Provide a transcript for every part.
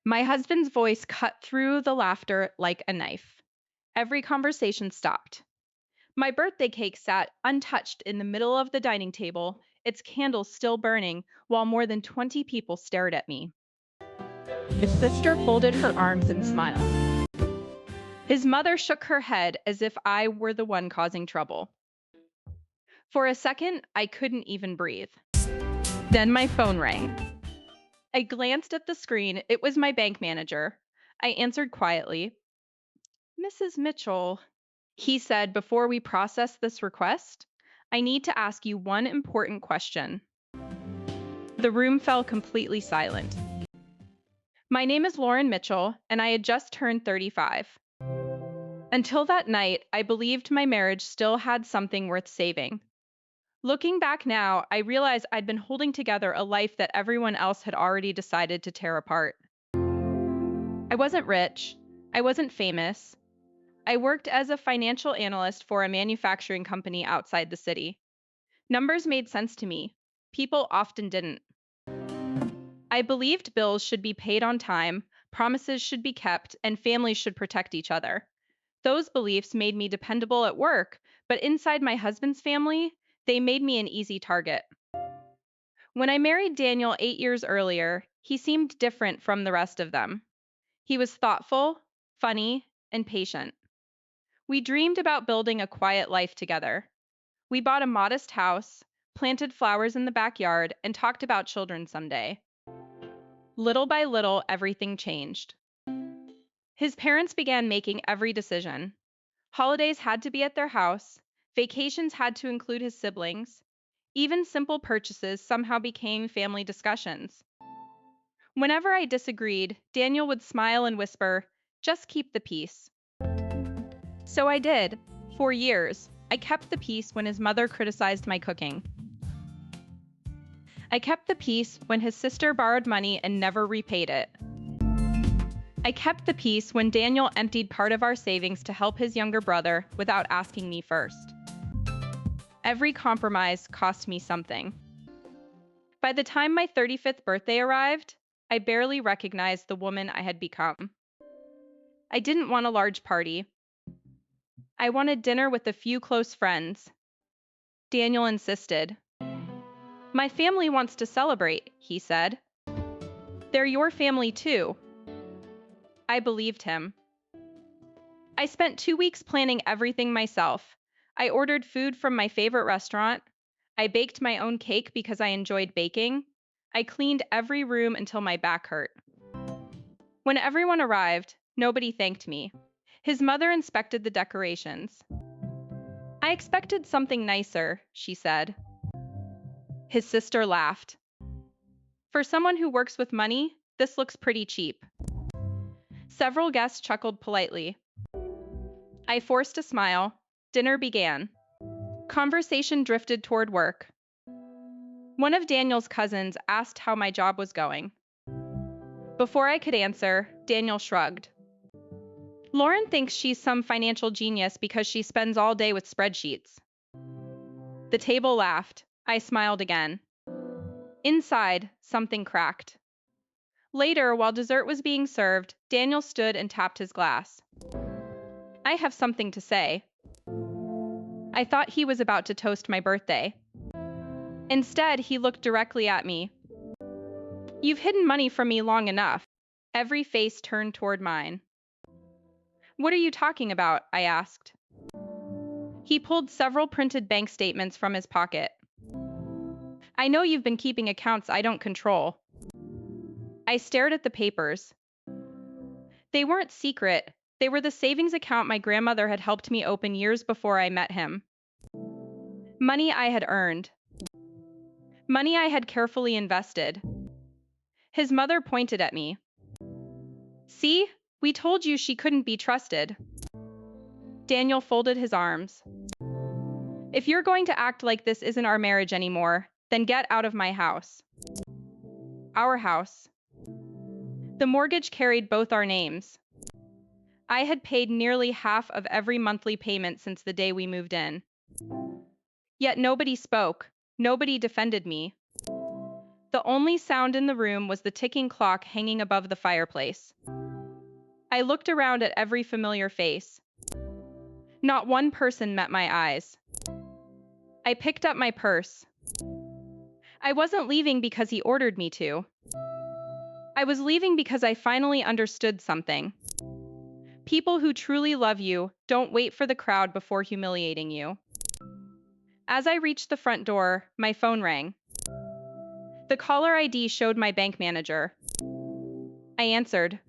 My husband's voice cut through the laughter like a knife. Every conversation stopped. My birthday cake sat untouched in the middle of the dining table, its candles still burning, while more than 20 people stared at me. His sister folded her arms and smiled. His mother shook her head as if I were the one causing trouble. For a second, I couldn't even breathe. Then my phone rang. I glanced at the screen. It was my bank manager. I answered quietly. Mrs. Mitchell, he said before we process this request, I need to ask you one important question. The room fell completely silent. My name is Lauren Mitchell, and I had just turned 35. Until that night, I believed my marriage still had something worth saving. Looking back now, I realize I'd been holding together a life that everyone else had already decided to tear apart. I wasn't rich. I wasn't famous. I worked as a financial analyst for a manufacturing company outside the city. Numbers made sense to me. People often didn't. I believed bills should be paid on time, promises should be kept, and families should protect each other. Those beliefs made me dependable at work, but inside my husband's family, they made me an easy target. When I married Daniel 8 years earlier, he seemed different from the rest of them. He was thoughtful, funny, and patient. We dreamed about building a quiet life together. We bought a modest house, planted flowers in the backyard, and talked about children someday. Little by little, everything changed. His parents began making every decision. Holidays had to be at their house, vacations had to include his siblings. Even simple purchases somehow became family discussions. Whenever I disagreed, Daniel would smile and whisper, "Just keep the peace." So I did. For years, I kept the peace when his mother criticized my cooking. I kept the peace when his sister borrowed money and never repaid it. I kept the peace when Daniel emptied part of our savings to help his younger brother without asking me first. Every compromise cost me something. By the time my 35th birthday arrived, I barely recognized the woman I had become. I didn't want a large party. I wanted dinner with a few close friends. Daniel insisted. My family wants to celebrate, he said. They're your family too. I believed him. I spent 2 weeks planning everything myself. I ordered food from my favorite restaurant. I baked my own cake because I enjoyed baking. I cleaned every room until my back hurt. When everyone arrived, nobody thanked me. His mother inspected the decorations. I expected something nicer, she said. His sister laughed. For someone who works with money, this looks pretty cheap. Several guests chuckled politely. I forced a smile. Dinner began. Conversation drifted toward work. One of Daniel's cousins asked how my job was going. Before I could answer, Daniel shrugged. Lauren thinks she's some financial genius because she spends all day with spreadsheets. The table laughed. I smiled again. Inside, something cracked. Later, while dessert was being served, Daniel stood and tapped his glass. I have something to say. I thought he was about to toast my birthday. Instead, he looked directly at me. You've hidden money from me long enough. Every face turned toward mine. What are you talking about? I asked. He pulled several printed bank statements from his pocket. I know you've been keeping accounts I don't control. I stared at the papers. They weren't secret. They were the savings account my grandmother had helped me open years before I met him. Money I had earned. Money I had carefully invested. His mother pointed at me. See, we told you she couldn't be trusted. Daniel folded his arms. If you're going to act like this isn't our marriage anymore, then get out of my house. Our house. The mortgage carried both our names. I had paid nearly half of every monthly payment since the day we moved in. Yet nobody spoke. Nobody defended me. The only sound in the room was the ticking clock hanging above the fireplace. I looked around at every familiar face. Not one person met my eyes. I picked up my purse. I wasn't leaving because he ordered me to. I was leaving because I finally understood something. People who truly love you don't wait for the crowd before humiliating you. As I reached the front door, my phone rang. The caller ID showed my bank manager. I answered.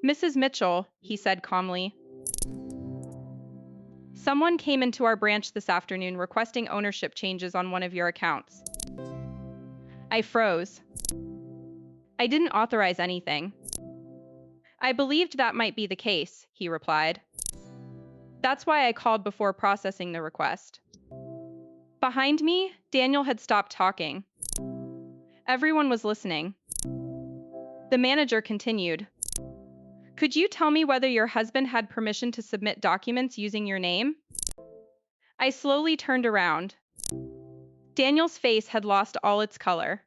"Mrs. Mitchell," he said calmly. "Someone came into our branch this afternoon requesting ownership changes on one of your accounts." I froze. "I didn't authorize anything." "I believed that might be the case," he replied. "That's why I called before processing the request." Behind me, Daniel had stopped talking. Everyone was listening. The manager continued. "Could you tell me whether your husband had permission to submit documents using your name?" I slowly turned around. Daniel's face had lost all its color.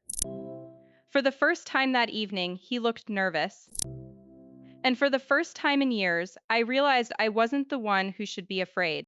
For the first time that evening, he looked nervous. And for the first time in years, I realized I wasn't the one who should be afraid.